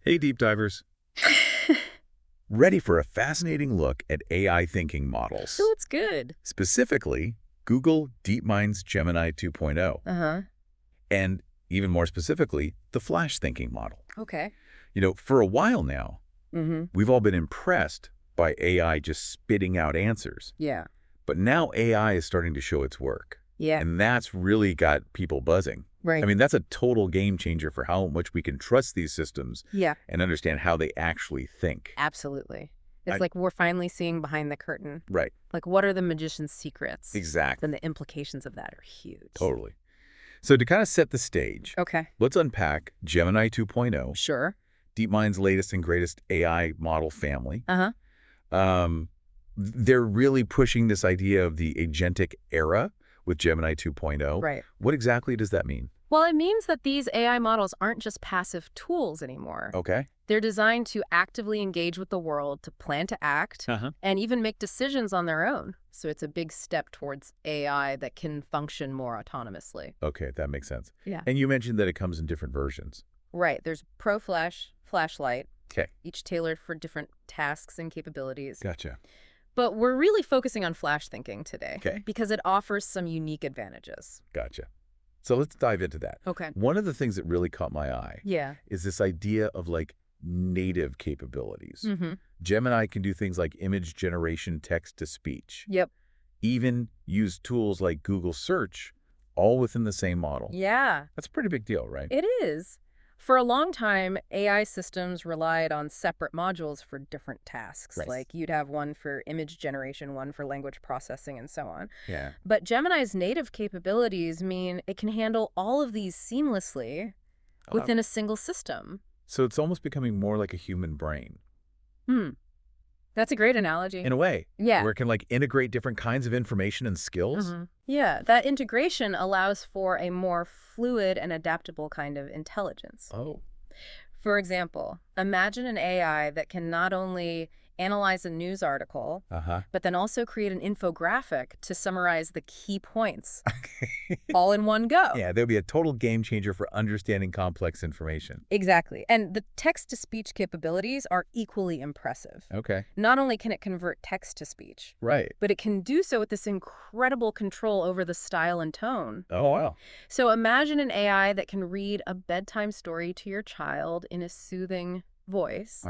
Hey, deep divers. Ready for a fascinating look at AI thinking models? So it's good. Specifically, Google DeepMind's Gemini 2.0, Uh-huh. and even more specifically, the Flash thinking model. Okay. For a while now, Mm-hmm. we've all been impressed by AI just spitting out answers. Yeah. But now AI is starting to show its work. Yeah. And that's really got people buzzing. Right. I mean, that's a total game changer for how much we can trust these systems Yeah. and understand how they actually think. Absolutely. It's I- like we're finally seeing behind the curtain. Right. Like, what are the magician's secrets? Exactly. Then the implications of that are huge. Totally. So to kind of set the stage, Okay. let's unpack Gemini 2.0, Sure. DeepMind's latest and greatest AI model family. Uh-huh. They're really pushing this idea of the agentic era with Gemini 2.0. Right. What exactly does that mean? Well, it means that these AI models aren't just passive tools anymore. Okay. They're designed to actively engage with the world, to plan to act, and even make decisions on their own. So it's a big step towards AI that can function more autonomously. Okay, that makes sense. Yeah. And you mentioned that it comes in different versions. Right. There's Pro Flash, Flashlight, Okay. each tailored for different tasks and capabilities. Gotcha. But we're really focusing on Flash thinking today Okay. because it offers some unique advantages. Gotcha. So let's dive into that. Okay. One of the things that really caught my eye Yeah. is this idea of like native capabilities. Mm-hmm. Gemini can do things like image generation, text to speech, Yep. even use tools like Google Search, all within the same model. Yeah, That's a pretty big deal, right? it is. For a long time, AI systems relied on separate modules for different tasks. Right. Like you'd have one for image generation, one for language processing, and so on. Yeah. But Gemini's native capabilities mean it can handle all of these seamlessly within a single system. So it's almost becoming more like a human brain. That's a great analogy. In a way. Yeah. Where it can like integrate different kinds of information and skills. Yeah, that integration allows for a more fluid and adaptable kind of intelligence. Oh. For example, imagine an AI that can not only analyze a news article, but then also create an infographic to summarize the key points all in one go. Yeah, there'll be a total game changer for understanding complex information. Exactly. And the text-to-speech capabilities are equally impressive. Okay. Not only can it convert text to speech, Right. but it can do so with this incredible control over the style and tone. Oh, wow. So imagine an AI that can read a bedtime story to your child in a soothing voice,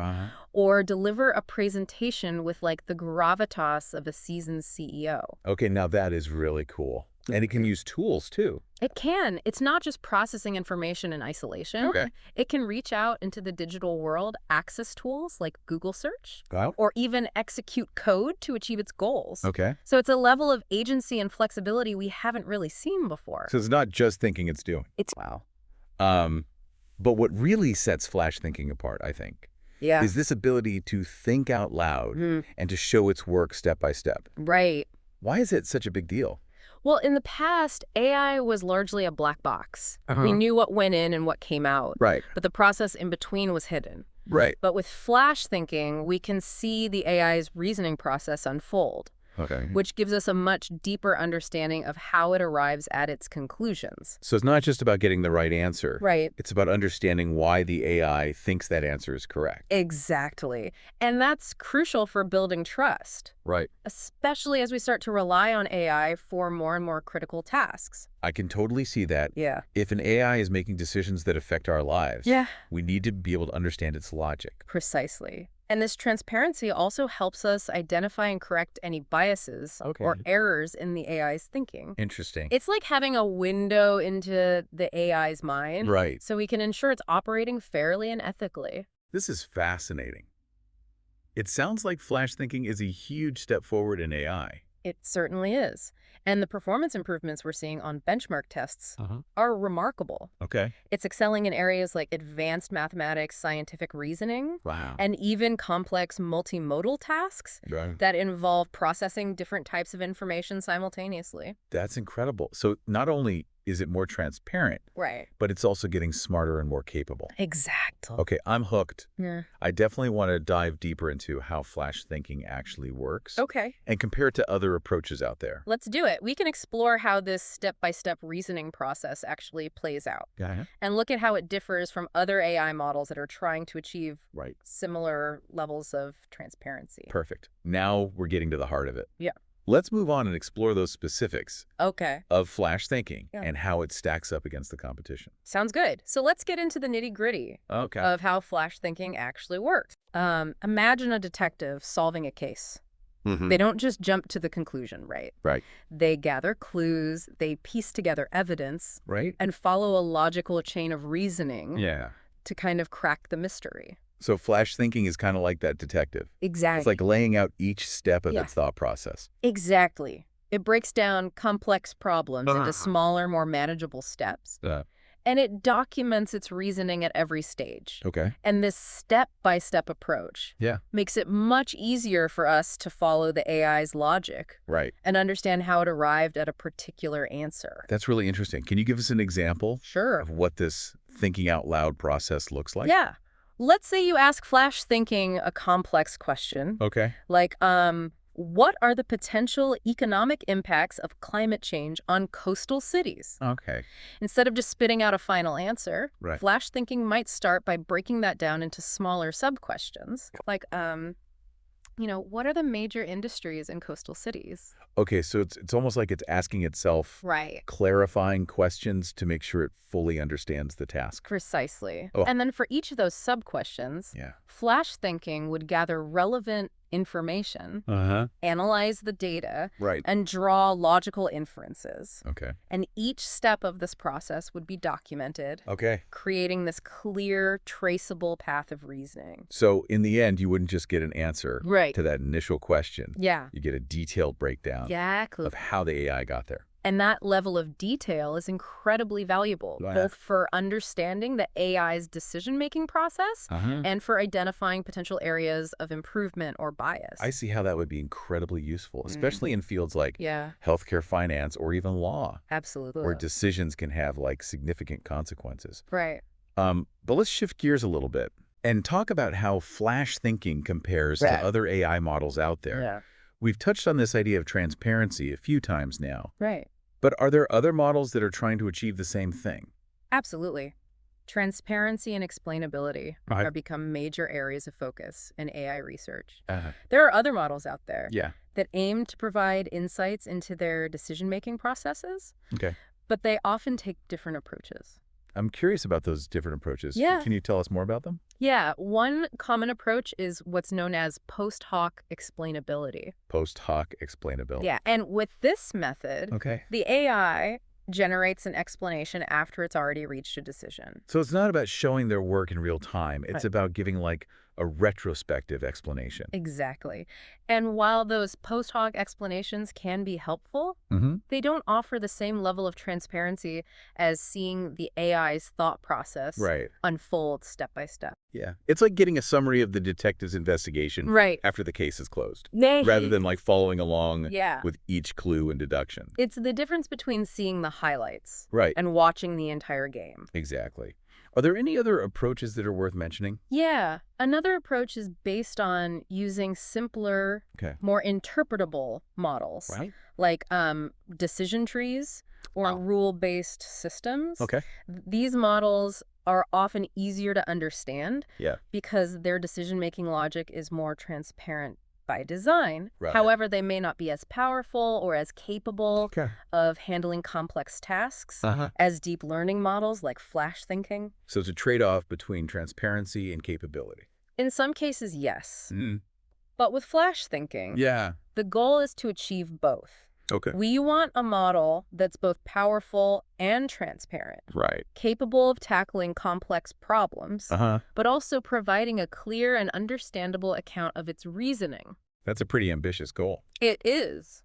or deliver a presentation with like the gravitas of a seasoned CEO. Okay, now that is really cool. And it can use tools too. It can. It's not just processing information in isolation. Okay. It can reach out into the digital world, access tools like Google Search, Wow. or even execute code to achieve its goals. Okay. So it's a level of agency and flexibility we haven't really seen before. So it's not just thinking it's doing. Wow. But what really sets Flash thinking apart, I think, Yeah. is this ability to think out loud and to show its work step by step. Right. Why is it such a big deal? Well, in the past, AI was largely a black box. We knew what went in and what came out. Right. But the process in between was hidden. Right. But with Flash thinking, we can see the AI's reasoning process unfold, Okay. which gives us a much deeper understanding of how it arrives at its conclusions. So it's not just about getting the right answer. Right. It's about understanding why the AI thinks that answer is correct. Exactly. And that's crucial for building trust, Right. especially as we start to rely on AI for more and more critical tasks. I can totally see that. Yeah. If an AI is making decisions that affect our lives, Yeah. we need to be able to understand its logic. Precisely. And this transparency also helps us identify and correct any biases or errors in the AI's thinking. Interesting. It's like having a window into the AI's mind, Right. so we can ensure it's operating fairly and ethically. This is fascinating. It sounds like Flash thinking is a huge step forward in AI. It certainly is. And the performance improvements we're seeing on benchmark tests are remarkable. Okay. It's excelling in areas like advanced mathematics, scientific reasoning, Wow. and even complex multimodal tasks Right. that involve processing different types of information simultaneously. That's incredible. So not only is it more transparent, Right. but it's also getting smarter and more capable? Exactly. Okay, I'm hooked. Yeah. I definitely want to dive deeper into how flash thinking actually works Okay. and compare it to other approaches out there. Let's do it. We can explore how this step-by-step reasoning process actually plays out Yeah. and look at how it differs from other AI models that are trying to achieve Right. similar levels of transparency. Perfect. Now we're getting to the heart of it. Yeah. Let's move on and explore those specifics Okay. of flash thinking Yeah. and how it stacks up against the competition. Sounds good. So let's get into the nitty-gritty Okay. of how flash thinking actually works. Imagine a detective solving a case. They don't just jump to the conclusion, right? Right. They gather clues, they piece together evidence, Right? and follow a logical chain of reasoning Yeah. to kind of crack the mystery. So flash thinking is kind of like that detective. Exactly. It's like laying out each step of Yeah. its thought process. Exactly. It breaks down complex problems into smaller, more manageable steps. And it documents its reasoning at every stage. Okay. And this step-by-step approach makes it much easier for us to follow the AI's logic Right. and understand how it arrived at a particular answer. That's really interesting. Can you give us an example Sure. of what this thinking out loud process looks like? Yeah. Let's say you ask Flash Thinking a complex question, Okay. like, what are the potential economic impacts of climate change on coastal cities? Okay. Instead of just spitting out a final answer, Right. Flash Thinking might start by breaking that down into smaller sub-questions, like, what are the major industries in coastal cities? Okay, so it's almost like it's asking itself Right. clarifying questions to make sure it fully understands the task. Precisely. Oh. And then for each of those sub-questions, Yeah. Flash Thinking would gather relevant information, analyze the data, Right. and draw logical inferences. Okay. And each step of this process would be documented, Okay. creating this clear, traceable path of reasoning. So in the end, you wouldn't just get an answer Right. to that initial question. Yeah. You get a detailed breakdown Exactly. of how the AI got there. And that level of detail is incredibly valuable, Yeah. both for understanding the AI's decision-making process and for identifying potential areas of improvement or bias. I see how that would be incredibly useful, especially in fields like Yeah, healthcare, finance, or even law, absolutely. where decisions can have like significant consequences. Right. But let's shift gears a little bit and talk about how flash thinking compares to other AI models out there. Yeah. We've touched on this idea of transparency a few times now, Right. but are there other models that are trying to achieve the same thing? Absolutely. Transparency and explainability Right. have become major areas of focus in AI research. Uh, There are other models out there yeah. that aim to provide insights into their decision-making processes, Okay. but they often take different approaches. I'm curious about those different approaches. Yeah. Can you tell us more about them? Yeah, one common approach is what's known as post hoc explainability. Post hoc explainability. Yeah, and with this method, Okay. the AI generates an explanation after it's already reached a decision. So it's not about showing their work in real time. It's Right. about giving like a retrospective explanation. Exactly. And while those post hoc explanations can be helpful, they don't offer the same level of transparency as seeing the AI's thought process Right. unfold step by step. Yeah. It's like getting a summary of the detective's investigation Right. after the case is closed, Nay. rather than like following along Yeah. with each clue and deduction. It's the difference between seeing the highlights Right. and watching the entire game. Exactly. Are there any other approaches that are worth mentioning? Yeah. Another approach is based on using simpler, Okay. more interpretable models, Right. like decision trees or rule-based systems. Okay. These models are often easier to understand Yeah. because their decision-making logic is more transparent by design. Right. However, they may not be as powerful or as capable Okay. of handling complex tasks Uh-huh. as deep learning models like flash thinking. So it's a trade-off between transparency and capability. In some cases, yes. Mm. But with flash thinking, Yeah. the goal is to achieve both. Okay. We want a model that's both powerful and transparent, Right. capable of tackling complex problems, Uh-huh. but also providing a clear and understandable account of its reasoning. That's a pretty ambitious goal. It is.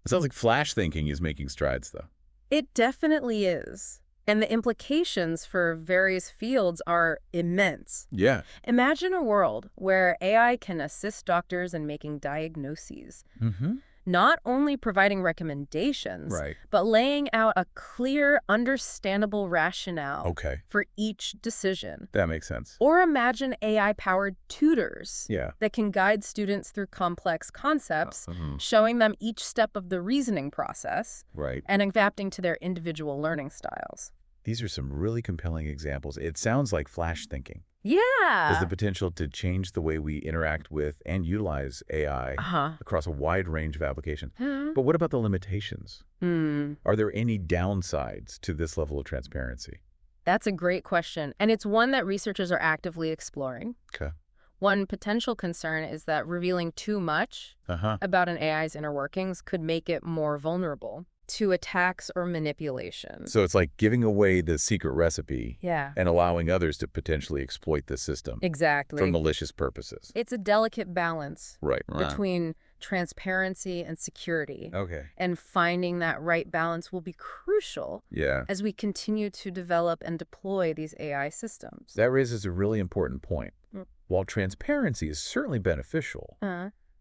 It sounds like flash thinking is making strides, though. It definitely is. And the implications for various fields are immense. Yeah. Imagine a world where AI can assist doctors in making diagnoses, Mm-hmm. not only providing recommendations, Right. but laying out a clear, understandable rationale Okay. for each decision. That makes sense. Or imagine AI-powered tutors Yeah. that can guide students through complex concepts, Mhm. showing them each step of the reasoning process Right. and adapting to their individual learning styles. These are some really compelling examples. It sounds like flash thinking has the Yeah. potential to change the way we interact with and utilize AI Uh-huh. across a wide range of applications. Hmm. But what about the limitations? Hmm. Are there any downsides to this level of transparency? That's a great question, and it's one that researchers are actively exploring. Okay. One potential concern is that revealing too much Uh-huh. about an AI's inner workings could make it more vulnerable to attacks or manipulation. So it's like giving away the secret recipe Yeah, and allowing others to potentially exploit the system for exactly. malicious purposes. It's a delicate balance Right. between transparency and security. Okay. And finding that right balance will be crucial Yeah. as we continue to develop and deploy these AI systems. That raises a really important point. Mm. While transparency is certainly beneficial,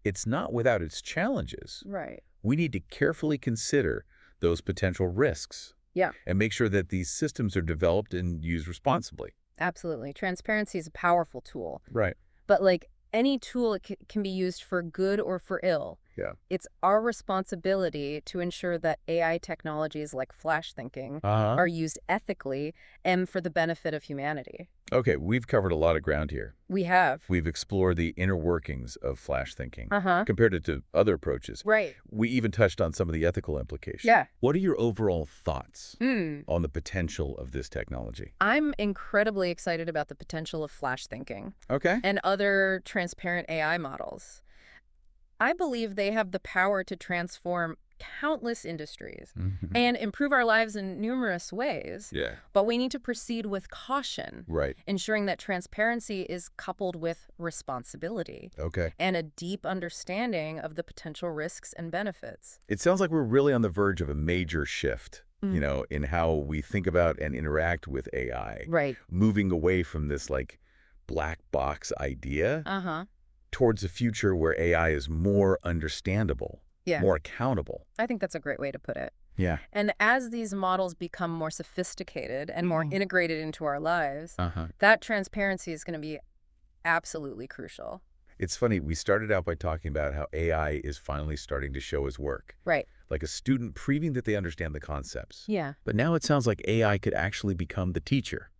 it's not without its challenges. Right. We need to carefully consider those potential risks. Yeah. And make sure that these systems are developed and used responsibly. Absolutely. Transparency is a powerful tool. Right. But like any tool, it can be used for good or for ill. Yeah. It's our responsibility to ensure that AI technologies like flash thinking are used ethically and for the benefit of humanity. Okay, we've covered a lot of ground here. We have. We've explored the inner workings of flash thinking Uh-huh. compared to other approaches. Right. We even touched on some of the ethical implications. Yeah. What are your overall thoughts Hmm. on the potential of this technology? I'm incredibly excited about the potential of flash thinking Okay. and other transparent AI models. I believe they have the power to transform countless industries and improve our lives in numerous ways. Yeah. But we need to proceed with caution, Right. ensuring that transparency is coupled with responsibility Okay. and a deep understanding of the potential risks and benefits. It sounds like we're really on the verge of a major shift, in how we think about and interact with AI. Right. Moving away from this like black box idea Uh-huh. towards a future where AI is more understandable, Yeah. more accountable. I think that's a great way to put it. Yeah. And as these models become more sophisticated and more integrated into our lives, that transparency is going to be absolutely crucial. It's funny, we started out by talking about how AI is finally starting to show his work, Right. like a student proving that they understand the concepts. Yeah. But now it sounds like AI could actually become the teacher,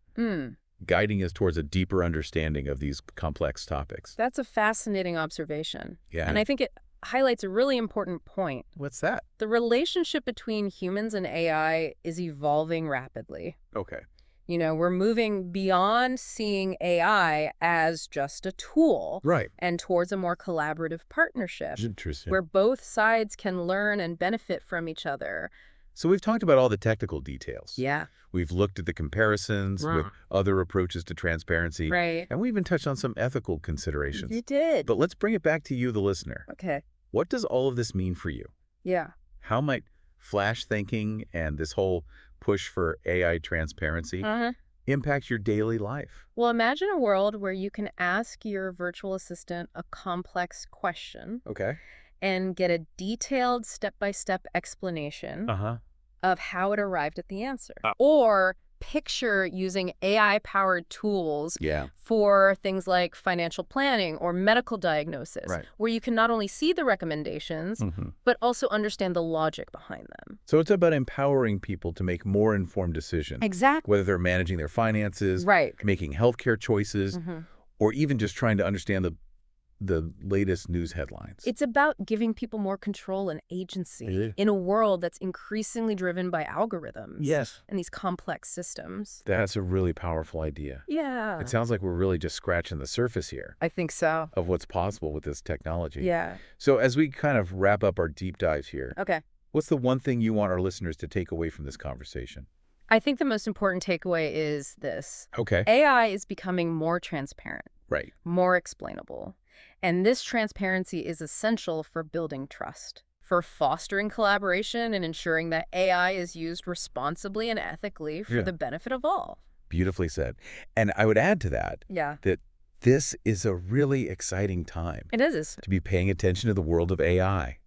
guiding us towards a deeper understanding of these complex topics. That's a fascinating observation. Yeah. And I think it highlights a really important point. What's that? The relationship between humans and AI is evolving rapidly. Okay. You know, we're moving beyond seeing AI as just a tool Right. and towards a more collaborative partnership Interesting. where both sides can learn and benefit from each other. So we've talked about all the technical details. Yeah. We've looked at the comparisons with other approaches to transparency. Right. And we even touched on some ethical considerations. You did. But let's bring it back to you, the listener. Okay. What does all of this mean for you? Yeah. How might flash thinking and this whole push for AI transparency impact your daily life? Well, imagine a world where you can ask your virtual assistant a complex question Okay. and get a detailed step-by-step explanation of how it arrived at the answer. Or picture using AI-powered tools Yeah. for things like financial planning or medical diagnosis, Right. where you can not only see the recommendations, but also understand the logic behind them. So it's about empowering people to make more informed decisions. Exactly. Whether they're managing their finances, Right. making healthcare choices, or even just trying to understand the latest news headlines. It's about giving people more control and agency in a world that's increasingly driven by algorithms. Yes. And these complex systems. That's a really powerful idea. Yeah. It sounds like we're really just scratching the surface here I think so. of what's possible with this technology. Yeah. So as we kind of wrap up our deep dives here, Okay. what's the one thing you want our listeners to take away from this conversation? I think the most important takeaway is this. Okay. AI is becoming more transparent, Right. more explainable. And this transparency is essential for building trust, for fostering collaboration and ensuring that AI is used responsibly and ethically for the benefit of all. Beautifully said. And I would add to that Yeah. that this is a really exciting time It is. to be paying attention to the world of AI.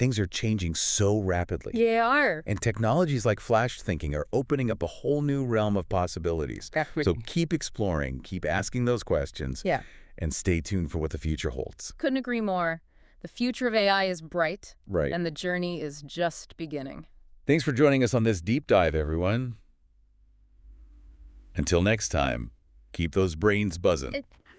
things are changing so rapidly. They are. And technologies like flash thinking are opening up a whole new realm of possibilities. So keep exploring, keep asking those questions, Yeah. and stay tuned for what the future holds. Couldn't agree more. The future of AI is bright, Right. and the journey is just beginning. Thanks for joining us on this deep dive, everyone. Until next time, keep those brains buzzing.